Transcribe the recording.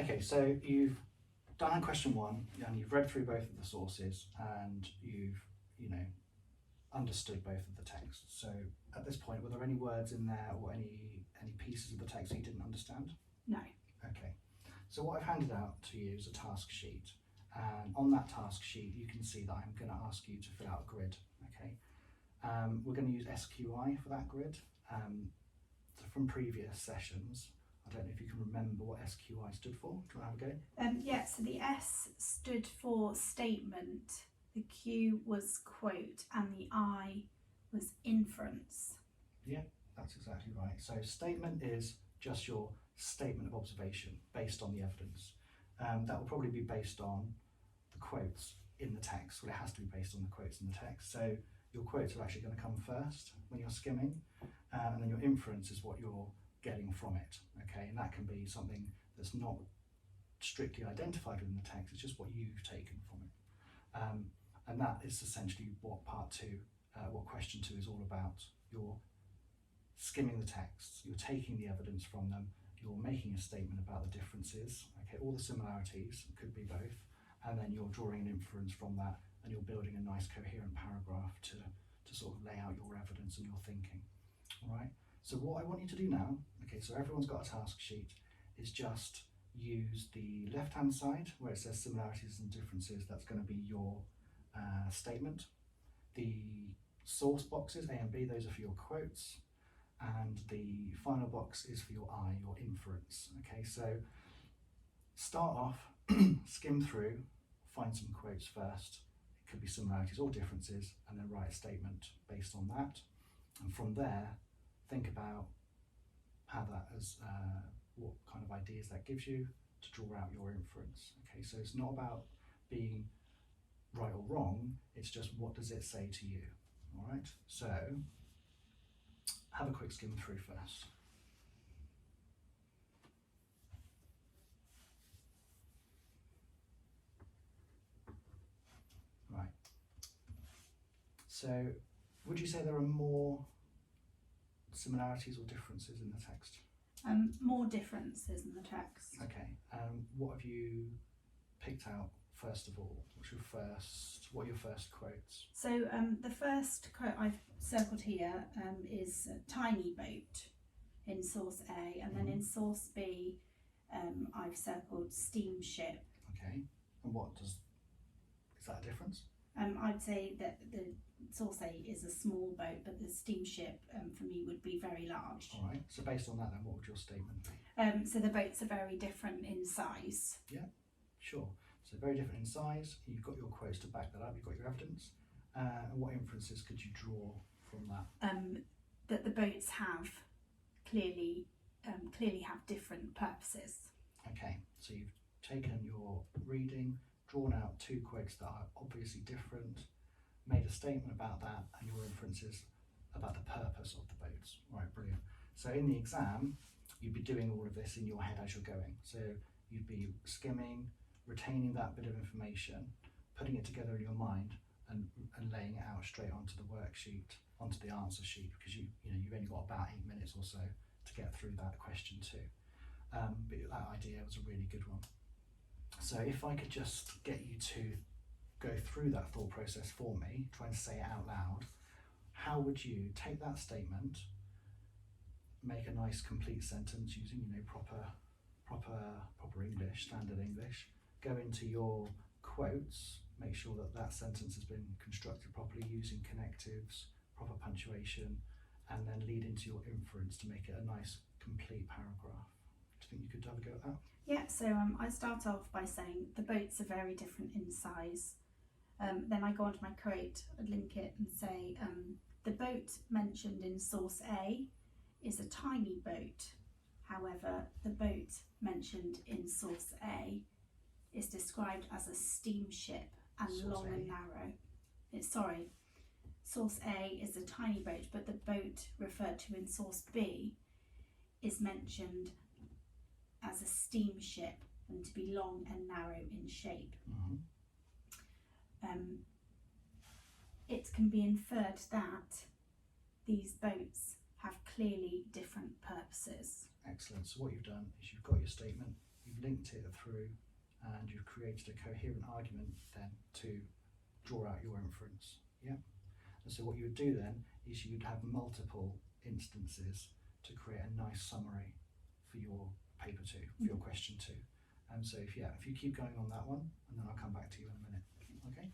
Okay, so you've done question one and you've read through both of the sources and you've, understood both of the texts. So at this point, were there any words in there or any pieces of the text that you didn't understand? No. Okay, so what I've handed out to you is a task sheet, and on that task sheet you can see that I'm going to ask you to fill out a grid. Okay, we're going to use SQI for that grid. So from previous sessions, I don't know if you can remember what SQI stood for. Do you want to have a go? Yeah, so the S stood for statement, the Q was quote, and the I was inference. Yeah, that's exactly right. So statement is just your statement of observation based on the evidence. That will probably be based on the quotes in the text. Well, it has to be based on the quotes in the text. So your quotes are actually going to come first when you're skimming, and then your inference is what you're getting from it. Okay, and that can be something that's not strictly identified within the text, it's just what you've taken from it. And that is essentially what part two, what question two is all about. You're skimming the texts, you're taking the evidence from them, you're making a statement about the differences, okay, all the similarities, could be both, and then you're drawing an inference from that, and you're building a nice coherent paragraph to sort of lay out your evidence and your thinking. All right, so what I want you to do now, okay, so everyone's got a task sheet, is just use the left hand side where it says similarities and differences. That's going to be your statement. The source boxes, A and B, those are for your quotes, and the final box is for your I, your inference. Okay, so start off, skim through, find some quotes first. It could be similarities or differences, and then write a statement based on that. And from there, think about how that is, what kind of ideas that gives you to draw out your inference. Okay, so it's not about being right or wrong, it's just what does it say to you. All right, so have a quick skim through first. Right, so would you say there are more similarities or differences in the text? More differences in the text. Okay, what have you picked out first of all? What are your first quotes? So the first quote I've circled here is a tiny boat in source A, and then in source B I've circled steamship. Okay, and is that a difference? I'd say that the source A is a small boat, but the steamship for me would be very large. All right, so based on that then, what would your statement be? So the boats are very different in size. Yeah, sure. So very different in size, you've got your quotes to back that up, you've got your evidence, and what inferences could you draw from that? That the boats have clearly have different purposes. Okay, so you've taken your reading, drawn out two quotes that are obviously different, made a statement about that, and your inferences about the purpose of the boats. All right, brilliant. So in the exam, you'd be doing all of this in your head as you're going. So you'd be skimming, retaining that bit of information, putting it together in your mind, and laying it out straight onto the worksheet, onto the answer sheet, because you've only got about 8 minutes or so to get through that question too. But that idea was a really good one. So if I could just get you to go through that thought process for me, try and say it out loud, how would you take that statement, make a nice complete sentence using proper English, standard English, go into your quotes, make sure that that sentence has been constructed properly using connectives, proper punctuation, and then lead into your inference to make it a nice complete paragraph. Do you think you could have a go at that? Yeah, so I start off by saying the boats are very different in size. Then I go onto my quote, I'd link it and say the boat mentioned in source A is a tiny boat. However, the boat mentioned in source A is described as a steamship and Source long A. and narrow. Source A is a tiny boat, but the boat referred to in source B is mentioned as a steamship and to be long and narrow in shape. It can be inferred that these boats have clearly different purposes. Excellent. So what you've done is you've got your statement, you've linked it through, and you've created a coherent argument then to draw out your inference. Yeah. And so what you would do then is you'd have multiple instances to create a nice summary for your paper 2, for your question 2. And so if you keep going on that one, and then I'll come back to you in a minute. Okay.